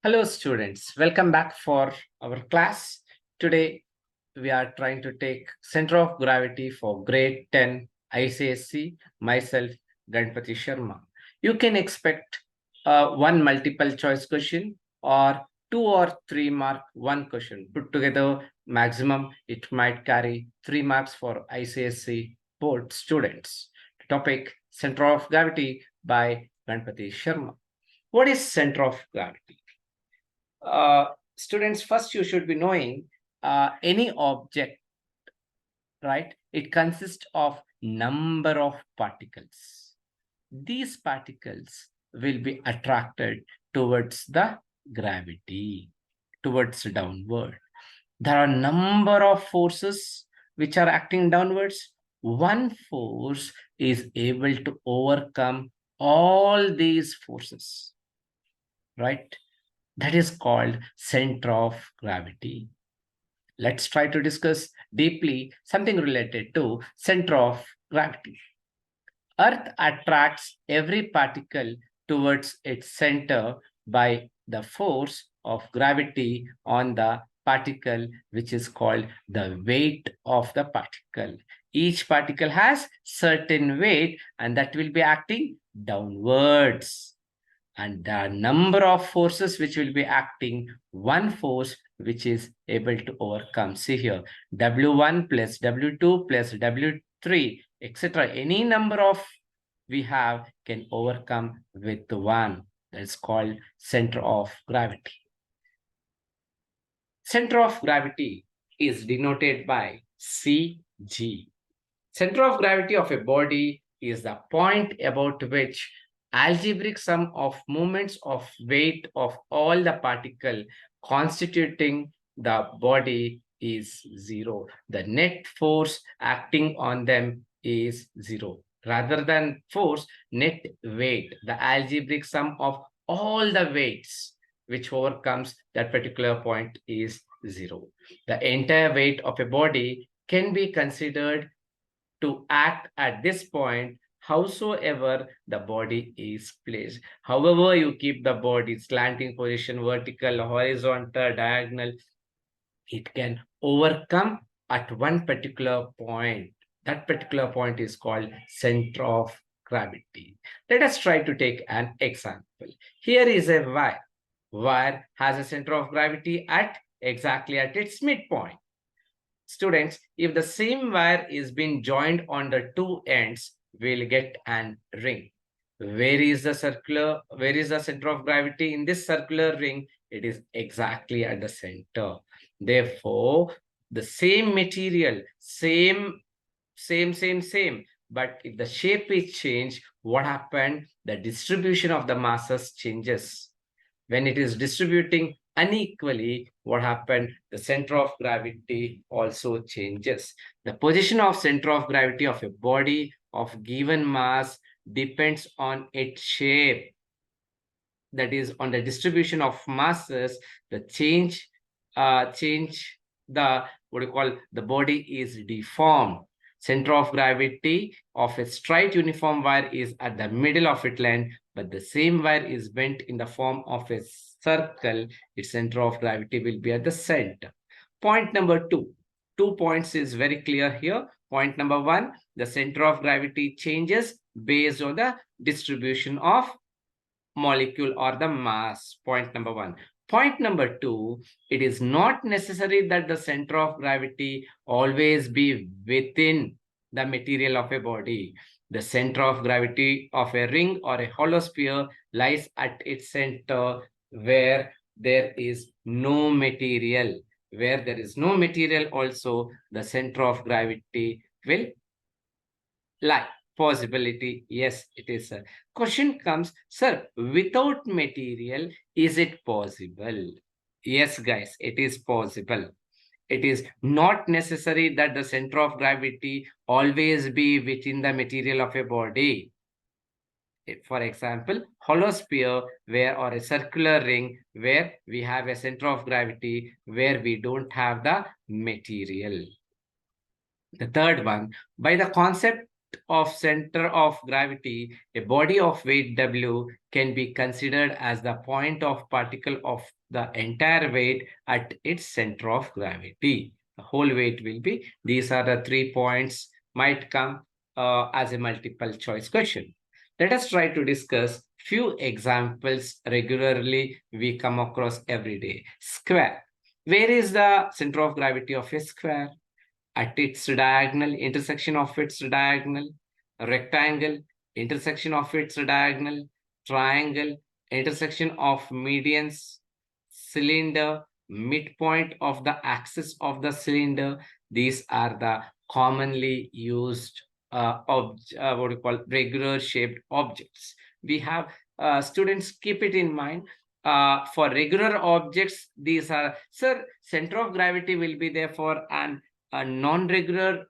Hello students, welcome back for our class. Today we are trying to take center of gravity for grade 10 ICSE, myself Ganpati Sharma. You can expect one multiple choice question or 2 or 3 mark one question. Put together maximum it might carry 3 marks for ICSE board students. Topic center of gravity by Ganpati Sharma. What is center of gravity? Students, first you should be knowing any object, right? It consists of number of particles. These particles will be attracted towards the gravity, towards downward. There are number of forces which are acting downwards. One force is able to overcome all these forces, right? That is called center of gravity. Let's try to discuss deeply something related to center of gravity. Earth attracts every particle towards its center by the force of gravity on the particle, which is called the weight of the particle. Each particle has certain weight and that will be acting downwards, and the number of forces which will be acting, one force which is able to overcome. See here, W1 plus W2 plus W3, etc. Any number of we have can overcome with one. That's called center of gravity. Center of gravity is denoted by CG. Center of gravity of a body is the point about which algebraic sum of moments of weight of all the particle constituting the body is zero. The net force acting on them is zero. Rather than force, net weight, the algebraic sum of all the weights which overcomes that particular point is zero. The entire weight of a body can be considered to act at this point, howsoever the body is placed. However, you keep the body slanting position, vertical, horizontal, diagonal, it can overcome at one particular point. That particular point is called center of gravity. Let us try to take an example. Here is a wire. Wire has a center of gravity at exactly at its midpoint. Students, if the same wire is being joined on the two ends, we'll get an ring. Where is the center of gravity in this circular ring? It is exactly at the center. Therefore, the same material, same, but if the shape is changed, what happened? The distribution of the masses changes. When it is distributing unequally, what happened? The center of gravity also changes. The position of center of gravity of a body of given mass depends on its shape. That is, on the distribution of masses, the the body is deformed. Center of gravity of a straight uniform wire is at the middle of its length, but the same wire is bent in the form of a circle. Its center of gravity will be at the center. Point number 2. 2 points is very clear here. Point number 1, the center of gravity changes based on the distribution of molecule or the mass. Point number 1. Point number 2, it is not necessary that the center of gravity always be within the material of a body. The center of gravity of a ring or a hollow sphere lies at its center where there is no material. Where there is no material also, the center of gravity will lie. Possibility, yes, it is, sir. Question comes, sir, without material, is it possible? Yes, guys, it is possible. It is not necessary that the center of gravity always be within the material of a body. For example, hollow sphere where or a circular ring where we have a center of gravity where we don't have the material. The third one, by the concept of center of gravity, a body of weight W can be considered as the point of particle of the entire weight at its center of gravity. The whole weight will be, these are the 3 points might come as a multiple choice question. Let us try to discuss few examples regularly we come across every day. Square. Where is the center of gravity of a square? At its diagonal, intersection of its diagonal. Rectangle, intersection of its diagonal. Triangle, intersection of medians. Cylinder, midpoint of the axis of the cylinder. These are the commonly used what you call regular shaped objects. We have students keep it in mind. For regular objects, these are, sir, center of gravity will be there for an a non-regular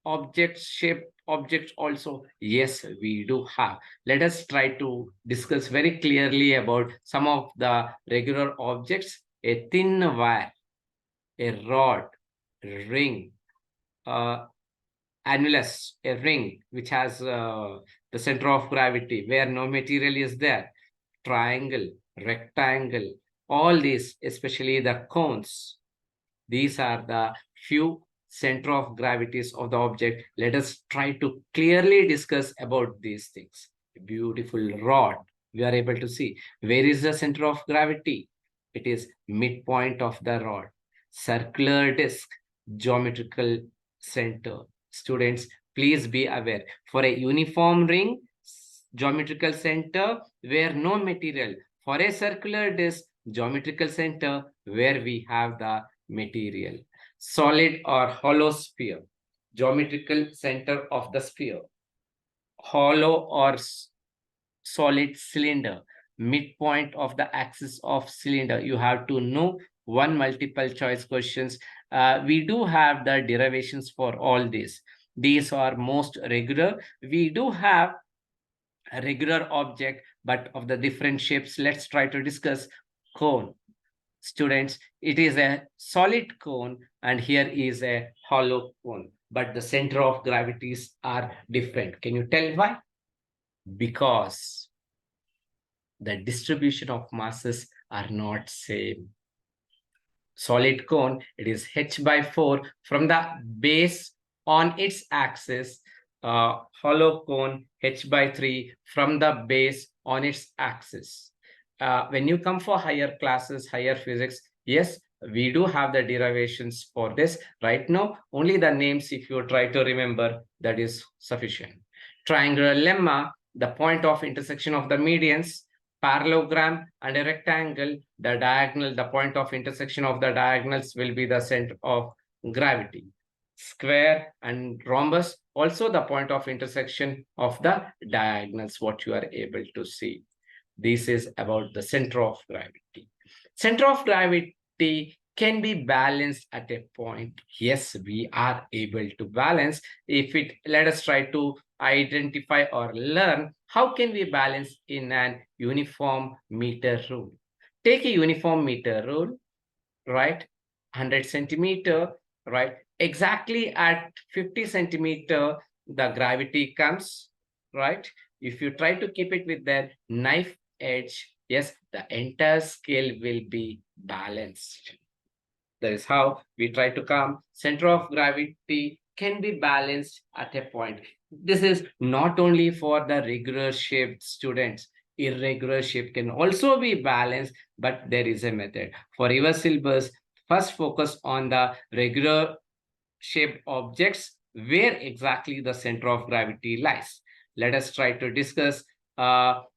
objects shape objects also. Yes, we do have. Let us try to discuss very clearly about some of the regular objects. A thin wire, a rod, ring, uh, annulus, a ring which has the center of gravity where no material is there, triangle, rectangle, all these, especially the cones, these are the few center of gravities of the object. Let us try to clearly discuss about these things. A beautiful rod. We are able to see where is the center of gravity. It is midpoint of the rod. Circular disc, geometrical center. Students, please be aware. For a uniform ring, geometrical center where no material. For a circular disc, geometrical center where we have the material. Solid or hollow sphere, geometrical center of the sphere. Hollow or solid cylinder, midpoint of the axis of cylinder. You have to know one multiple choice questions. We do have the derivations for all these. These are most regular. We do have a regular object, but of the different shapes. Let's try to discuss cone. Students, it is a solid cone and here is a hollow cone, but the center of gravities are different. Can you tell why? Because the distribution of masses are not same. Solid cone, it is h by 4 from the base on its axis. Hollow cone, h by 3 from the base on its axis. When you come for higher classes, higher physics, yes, we do have the derivations for this. Right now, only the names, if you try to remember, that is sufficient. Triangular lemma, the point of intersection of the medians. Parallelogram and a rectangle, the diagonal, the point of intersection of the diagonals will be the center of gravity. Square and rhombus, also the point of intersection of the diagonals, what you are able to see. This is about the center of gravity. Center of gravity can be balanced at a point. Yes, we are able to balance. If it, let us try to identify or learn how can we balance in an uniform meter rule. Take a uniform meter rule, right? 100 centimeter, right? Exactly at 50 centimeter, the gravity comes, right? If you try to keep it with the knife edge, yes, the entire scale will be balanced. That is how we try to come. Center of gravity can be balanced at a point. This is not only for the regular shaped students. Irregular shape can also be balanced, but there is a method. For your syllabus, first focus on the regular shaped objects where exactly the center of gravity lies. Let us try to discuss.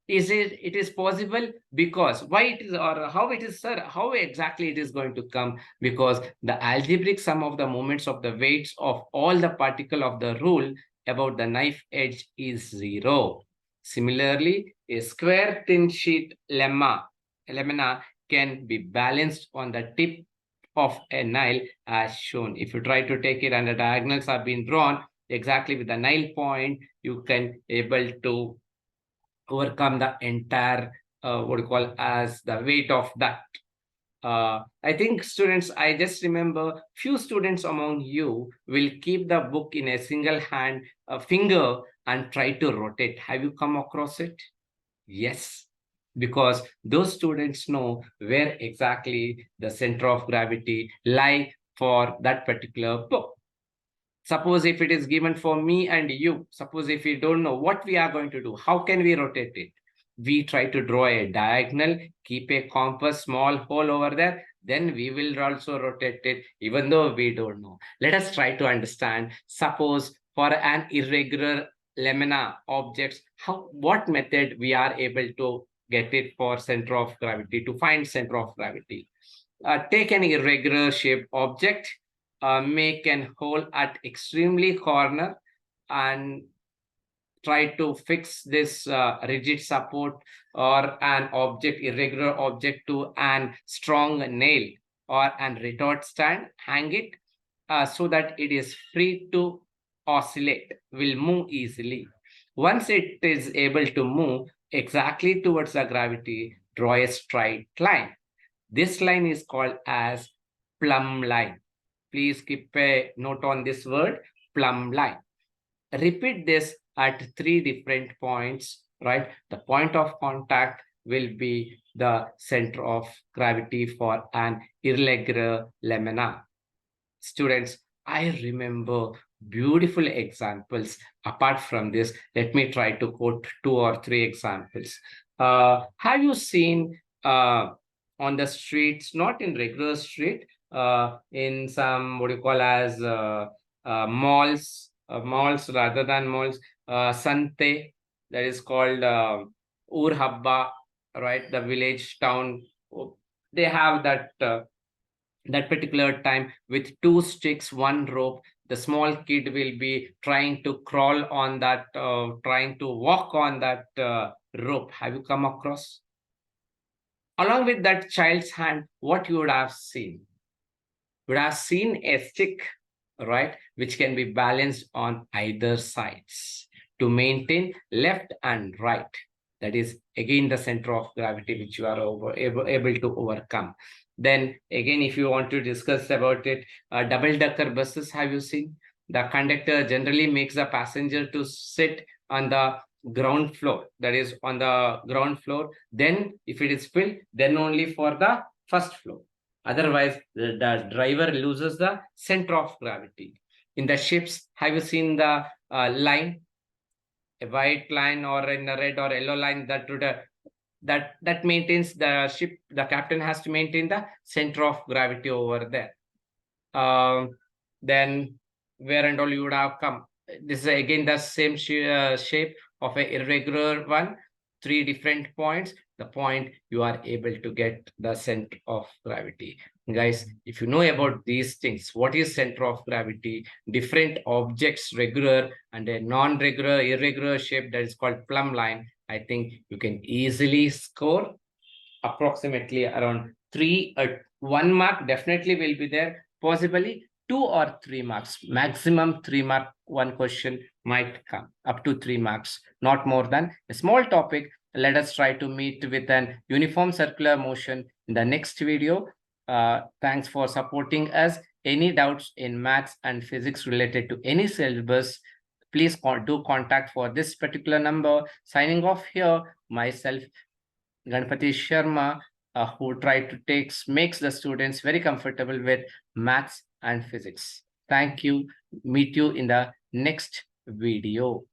Is it is possible? Because why it is, or how it is, sir, how exactly it is going to come? Because the algebraic sum of the moments of the weights of all the particle of the rule about the knife edge is 0. Similarly, a square thin sheet lamina can be balanced on the tip of a nail as shown. If you try to take it and the diagonals have been drawn exactly with the nail point, you can able to overcome the entire what you call as the weight of that I think students, I just remember few students among you will keep the book in a single hand, a finger, and try to rotate. Have you come across it? Yes, because those students know where exactly the center of gravity lie for that particular book. Suppose if it is given for me and you, suppose if we don't know what we are going to do, how can we rotate it? We try to draw a diagonal, keep a compass small hole over there, then we will also rotate it, even though we don't know. Let us try to understand. Suppose for an irregular lamina objects, how what method we are able to get it for center of gravity, to find center of gravity. Take an irregular shaped object, make an hole at extremely corner, and try to fix this rigid support or an object, irregular object, to an strong nail or an retort stand, hang it so that it is free to oscillate, will move easily. Once it is able to move exactly towards the gravity, draw a straight line. This line is called as plumb line. Please keep a note on this word, plumb line. Repeat this at three different points, right? The point of contact will be the center of gravity for an irregular lamina. Students, I remember beautiful examples. Apart from this, let me try to quote two or three examples. Have you seen on the streets, not in regular street, in some what you call as malls rather than malls, Sante, that is called Ur Habba, right? The village town. They have that particular time with two sticks, one rope. The small kid will be trying to crawl on that, trying to walk on that rope. Have you come across? Along with that child's hand, what you would have seen? Would have seen a stick, right, which can be balanced on either sides to maintain left and right. That is again the center of gravity which you are able to overcome. Then again, if you want to discuss about it, double decker buses, have you seen? The conductor generally makes the passenger to sit on the ground floor, that is on the ground floor. Then if it is filled, then only for the first floor. Otherwise, the driver loses the center of gravity. In the ships, have you seen the line, a white line or in a red or yellow line that would that maintains the ship? The captain has to maintain the center of gravity over there. Then where and all you would have come. This is again the same shape of an irregular one, three different points. The point you are able to get the center of gravity. Guys, if you know about these things, what is center of gravity, different objects, regular and a non-regular, irregular shape, that is called plumb line, I think you can easily score approximately around 1 mark definitely will be there, possibly 2 or 3 marks, maximum 3 mark. One question might come up to 3 marks, not more than a small topic. Let us try to meet with an uniform circular motion in the next video. Thanks for supporting us. Any doubts in maths and physics related to any syllabus, please do contact for this particular number. Signing off here, myself, Ganpati Sharma, who try to makes the students very comfortable with maths and physics. Thank you. Meet you in the next video.